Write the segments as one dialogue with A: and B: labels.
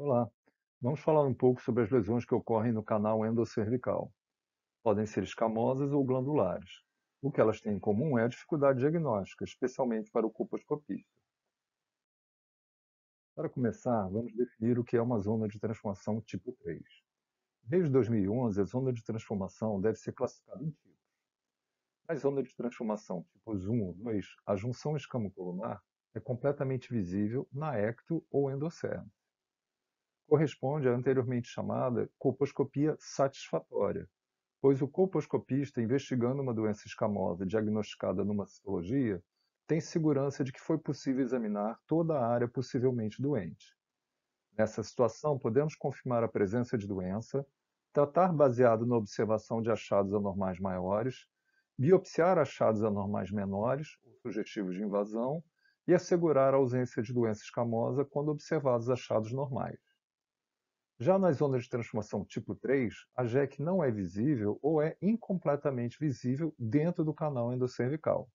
A: Olá, vamos falar um pouco sobre as lesões que ocorrem no canal endocervical. Podem ser escamosas ou glandulares. O que elas têm em comum é a dificuldade diagnóstica, especialmente para o colposcopista. Para começar, vamos definir o que é uma zona de transformação tipo 3. Desde 2011, a zona de transformação deve ser classificada em tipos. Na zona de transformação tipos 1 ou 2, a junção escamocolunar é completamente visível na ecto ou endocerne. Corresponde à anteriormente chamada colposcopia satisfatória, pois o colposcopista, investigando uma doença escamosa diagnosticada numa citologia, tem segurança de que foi possível examinar toda a área possivelmente doente. Nessa situação, podemos confirmar a presença de doença, tratar baseado na observação de achados anormais maiores, biopsiar achados anormais menores ou sugestivos de invasão e assegurar a ausência de doença escamosa quando observados achados normais. Já nas zonas de transformação tipo 3, a JEC não é visível ou é incompletamente visível dentro do canal endocervical.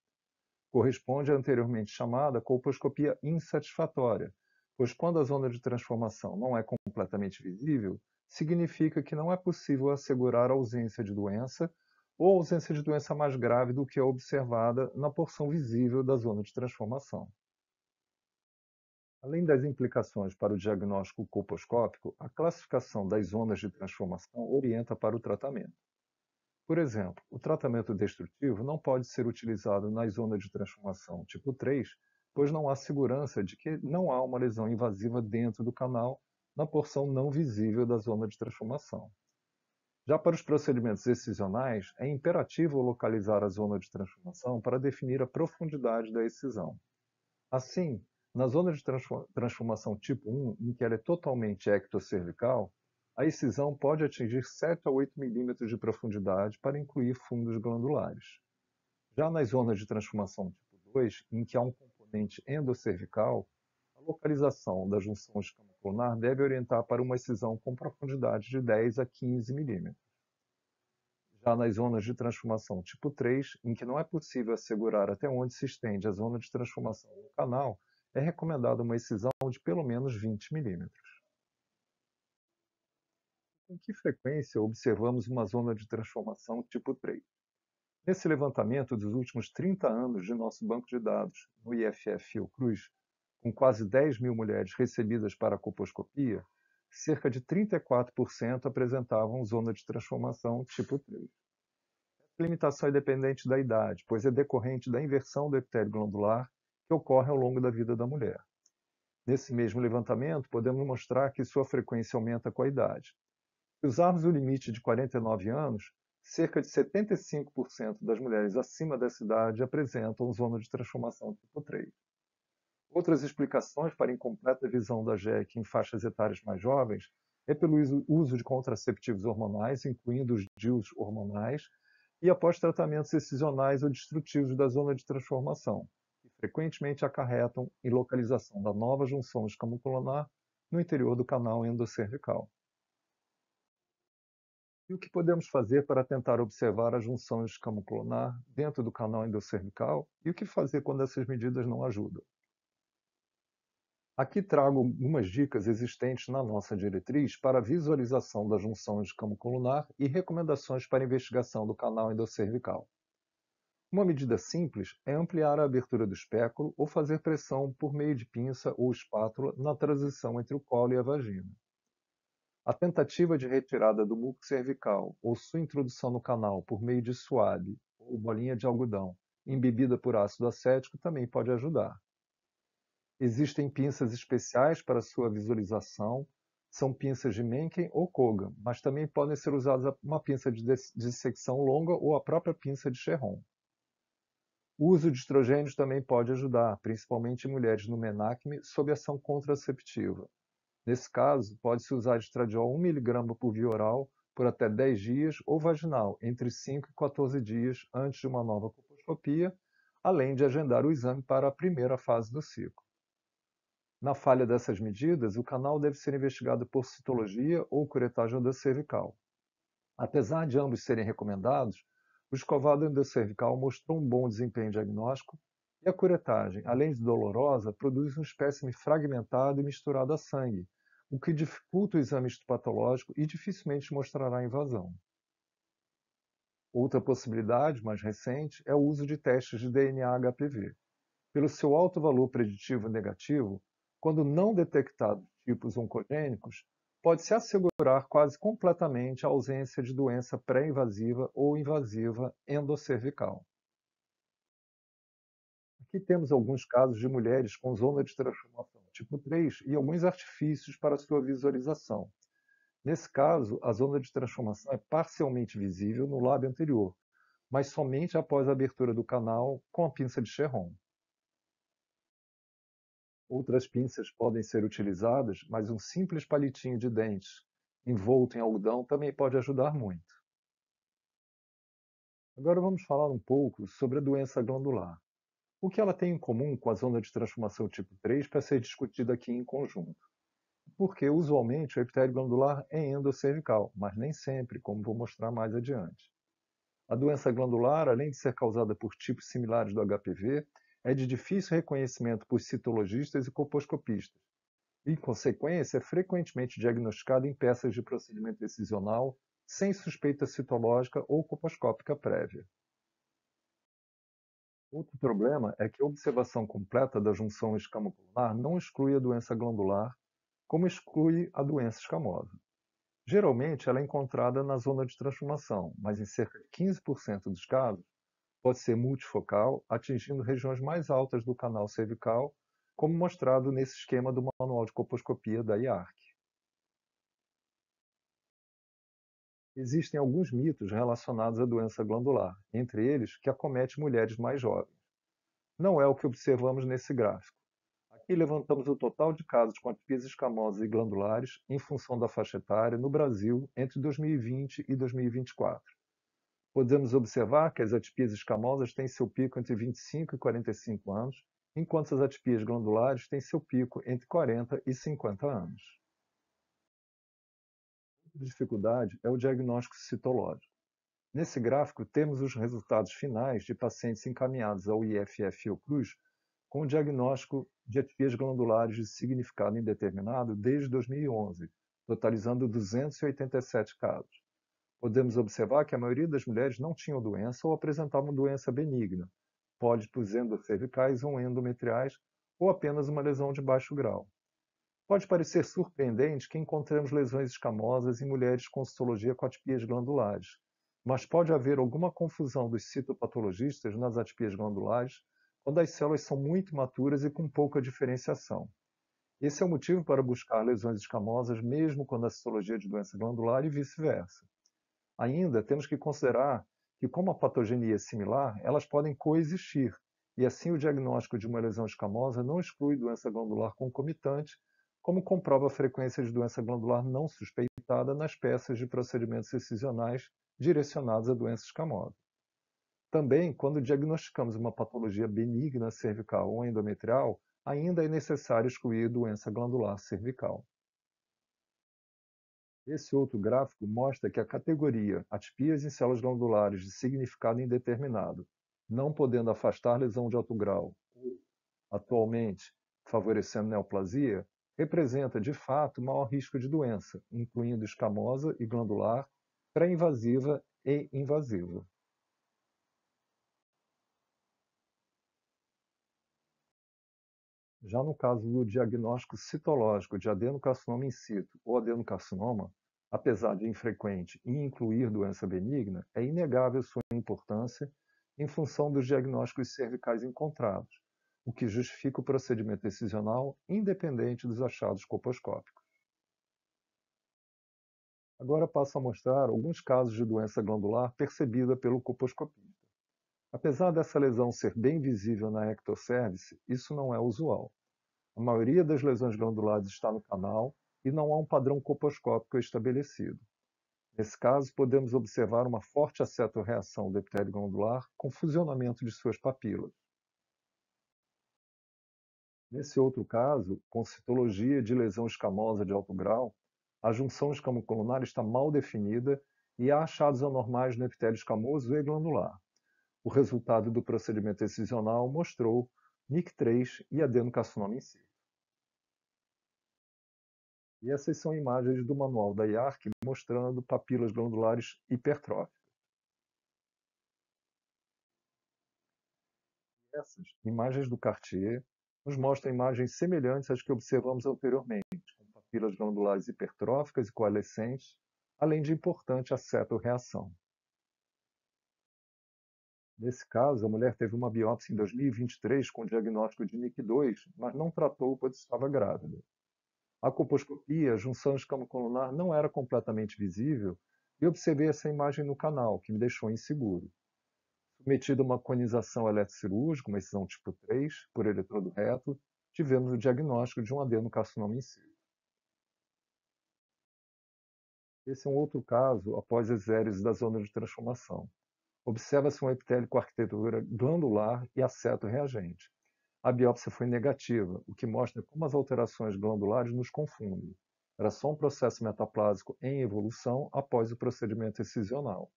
A: Corresponde à anteriormente chamada colposcopia insatisfatória, pois quando a zona de transformação não é completamente visível, significa que não é possível assegurar a ausência de doença ou ausência de doença mais grave do que a observada na porção visível da zona de transformação. Além das implicações para o diagnóstico colposcópico, a classificação das zonas de transformação orienta para o tratamento. Por exemplo, o tratamento destrutivo não pode ser utilizado nas zonas de transformação tipo 3, pois não há segurança de que não há uma lesão invasiva dentro do canal na porção não visível da zona de transformação. Já para os procedimentos excisionais, é imperativo localizar a zona de transformação para definir a profundidade da excisão. Assim, na zona de transformação tipo 1, em que ela é totalmente ectocervical, a excisão pode atingir 7 a 8 milímetros de profundidade para incluir fundos glandulares. Já nas zonas de transformação tipo 2, em que há um componente endocervical, a localização da junção escamocolunar deve orientar para uma excisão com profundidade de 10 a 15 milímetros. Já nas zonas de transformação tipo 3, em que não é possível assegurar até onde se estende a zona de transformação no canal, é recomendada uma excisão de pelo menos 20 milímetros. Com que frequência observamos uma zona de transformação tipo 3? Nesse levantamento dos últimos 30 anos de nosso banco de dados no IFF Fiocruz, com quase 10 mil mulheres recebidas para a colposcopia, cerca de 34% apresentavam zona de transformação tipo 3. A limitação é dependente da idade, pois é decorrente da inversão do epitélio glandular que ocorre ao longo da vida da mulher. Nesse mesmo levantamento, podemos mostrar que sua frequência aumenta com a idade. Se usarmos o limite de 49 anos, cerca de 75% das mulheres acima dessa idade apresentam zona de transformação tipo 3. Outras explicações para a incompleta visão da JEC em faixas etárias mais jovens é pelo uso de contraceptivos hormonais, incluindo os DIUs hormonais, e após tratamentos excisionais ou destrutivos da zona de transformação, que frequentemente acarretam em localização da nova junção escamocolunar no interior do canal endocervical. E o que podemos fazer para tentar observar a junção escamocolunar dentro do canal endocervical e o que fazer quando essas medidas não ajudam? Aqui trago algumas dicas existentes na nossa diretriz para a visualização da junção escamocolunar e recomendações para investigação do canal endocervical. Uma medida simples é ampliar a abertura do espéculo ou fazer pressão por meio de pinça ou espátula na transição entre o colo e a vagina. A tentativa de retirada do muco cervical ou sua introdução no canal por meio de suave ou bolinha de algodão embebida por ácido acético também pode ajudar. Existem pinças especiais para sua visualização, são pinças de Mencken ou Kogan, mas também podem ser usadas uma pinça de dissecção longa ou a própria pinça de Cherron. O uso de estrogênios também pode ajudar, principalmente em mulheres no menacme sob ação contraceptiva. Nesse caso, pode-se usar estradiol 1 mg por via oral por até 10 dias ou vaginal entre 5 e 14 dias antes de uma nova colposcopia, além de agendar o exame para a primeira fase do ciclo. Na falha dessas medidas, o canal deve ser investigado por citologia ou curetagem endocervical. Apesar de ambos serem recomendados, o escovado endocervical mostrou um bom desempenho diagnóstico e a curetagem, além de dolorosa, produz um espécime fragmentado e misturado a sangue, o que dificulta o exame histopatológico e dificilmente mostrará invasão. Outra possibilidade, mais recente, é o uso de testes de DNA HPV. Pelo seu alto valor preditivo negativo, quando não detectados tipos oncogênicos, pode-se assegurar quase completamente a ausência de doença pré-invasiva ou invasiva endocervical. Aqui temos alguns casos de mulheres com zona de transformação tipo 3 e alguns artifícios para sua visualização. Nesse caso, a zona de transformação é parcialmente visível no lábio anterior, mas somente após a abertura do canal com a pinça de Cherron. Outras pinças podem ser utilizadas, mas um simples palitinho de dente envolto em algodão também pode ajudar muito. Agora vamos falar um pouco sobre a doença glandular. O que ela tem em comum com a zona de transformação tipo 3 para ser discutida aqui em conjunto. Porque usualmente o epitélio glandular é endocervical, mas nem sempre, como vou mostrar mais adiante. A doença glandular, além de ser causada por tipos similares do HPV, é de difícil reconhecimento por citologistas e colposcopistas. Em consequência, é frequentemente diagnosticado em peças de procedimento excisional sem suspeita citológica ou colposcópica prévia. Outro problema é que a observação completa da junção escamoculunar não exclui a doença glandular, como exclui a doença escamosa. Geralmente, ela é encontrada na zona de transformação, mas em cerca de 15% dos casos, pode ser multifocal, atingindo regiões mais altas do canal cervical, como mostrado nesse esquema do Manual de Colposcopia da IARC. Existem alguns mitos relacionados à doença glandular, entre eles que acomete mulheres mais jovens. Não é o que observamos nesse gráfico. Aqui levantamos o total de casos com atipias escamosas e glandulares em função da faixa etária no Brasil entre 2020 e 2024. Podemos observar que as atipias escamosas têm seu pico entre 25 e 45 anos, enquanto as atipias glandulares têm seu pico entre 40 e 50 anos. Outra dificuldade é o diagnóstico citológico. Nesse gráfico, temos os resultados finais de pacientes encaminhados ao IFF Fiocruz com o diagnóstico de atipias glandulares de significado indeterminado desde 2011, totalizando 287 casos. Podemos observar que a maioria das mulheres não tinham doença ou apresentavam doença benigna, pólipos endocervicais ou endometriais, ou apenas uma lesão de baixo grau. Pode parecer surpreendente que encontremos lesões escamosas em mulheres com citologia com atipias glandulares, mas pode haver alguma confusão dos citopatologistas nas atipias glandulares quando as células são muito imaturas e com pouca diferenciação. Esse é o motivo para buscar lesões escamosas mesmo quando a citologia é de doença glandular e vice-versa. Ainda temos que considerar que, como a patogenia é similar, elas podem coexistir, e assim o diagnóstico de uma lesão escamosa não exclui doença glandular concomitante, como comprova a frequência de doença glandular não suspeitada nas peças de procedimentos excisionais direcionados à doença escamosa. Também, quando diagnosticamos uma patologia benigna cervical ou endometrial, ainda é necessário excluir doença glandular cervical. Esse outro gráfico mostra que a categoria atipias em células glandulares de significado indeterminado, não podendo afastar lesão de alto grau, ou, atualmente, favorecendo neoplasia, representa, de fato, maior risco de doença, incluindo escamosa e glandular, pré-invasiva e invasiva. Já no caso do diagnóstico citológico de adenocarcinoma in situ ou adenocarcinoma, apesar de infrequente e incluir doença benigna, é inegável sua importância em função dos diagnósticos cervicais encontrados, o que justifica o procedimento excisional independente dos achados colposcópicos. Agora passo a mostrar alguns casos de doença glandular percebida pelo colposcopista. Apesar dessa lesão ser bem visível na ectocervice, isso não é usual. A maioria das lesões glandulares está no canal e não há um padrão colposcópico estabelecido. Nesse caso, podemos observar uma forte acetorreação do epitélio glandular com fusionamento de suas papilas. Nesse outro caso, com citologia de lesão escamosa de alto grau, a junção escamocolunar está mal definida e há achados anormais no epitélio escamoso e glandular. O resultado do procedimento excisional mostrou NIC3 e adenocarcinoma em si. E essas são imagens do manual da IARC mostrando papilas glandulares hipertróficas. Essas imagens do Cartier nos mostram imagens semelhantes às que observamos anteriormente, com papilas glandulares hipertróficas e coalescentes, além de importante aceto-reação. Nesse caso, a mulher teve uma biópsia em 2023 com diagnóstico de NIC2, mas não tratou pois estava grávida. A colposcopia, a junção escamocolunar não era completamente visível e observei essa imagem no canal, que me deixou inseguro. Submetido a uma conização eletrocirúrgica, uma excisão tipo 3, por eletrodo reto, tivemos o diagnóstico de um adenocarcinoma in situ. Esse é um outro caso após exéreses da zona de transformação. Observa-se um epitélio com arquitetura glandular e aceto reagente. A biópsia foi negativa, o que mostra como as alterações glandulares nos confundem. Era só um processo metaplásico em evolução após o procedimento excisional.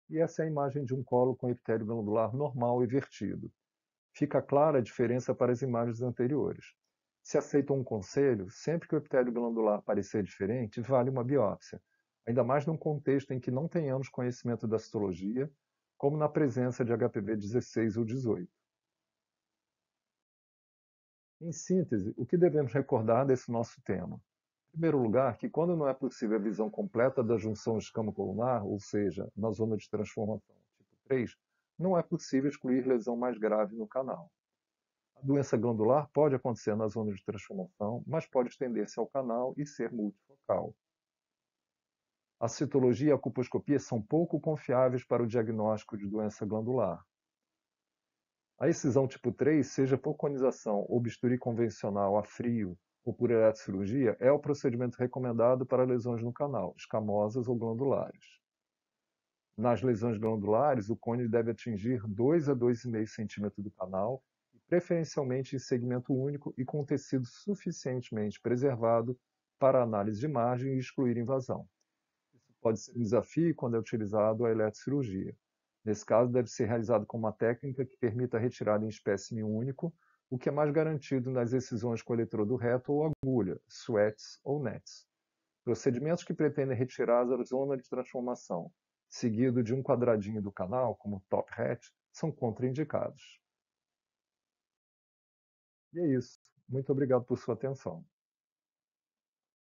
A: E essa é a imagem de um colo com epitélio glandular normal e vertido. Fica clara a diferença para as imagens anteriores. Se aceitam um conselho, sempre que o epitélio glandular parecer diferente, vale uma biópsia, ainda mais num contexto em que não tenhamos conhecimento da citologia, como na presença de HPV 16 ou 18. Em síntese, o que devemos recordar desse nosso tema? Em primeiro lugar, que quando não é possível a visão completa da junção escamo-colunar, ou seja, na zona de transformação tipo 3, não é possível excluir lesão mais grave no canal. A doença glandular pode acontecer na zona de transformação, mas pode estender-se ao canal e ser multifocal. A citologia e a colposcopia são pouco confiáveis para o diagnóstico de doença glandular. A excisão tipo 3, seja por conização ou bisturi convencional a frio ou por eletrocirurgia, é o procedimento recomendado para lesões no canal, escamosas ou glandulares. Nas lesões glandulares, o cone deve atingir 2 a 2,5 cm do canal, preferencialmente em segmento único e com tecido suficientemente preservado para análise de margem e excluir invasão. Isso pode ser um desafio quando é utilizado a eletrocirurgia. Nesse caso, deve ser realizado com uma técnica que permita a retirada em espécime único, o que é mais garantido nas excisões com eletrodo reto ou agulha, SWETs ou NETs. Procedimentos que pretendem retirar a zona de transformação, seguido de um quadradinho do canal, como top hat, são contraindicados. E é isso. Muito obrigado por sua atenção.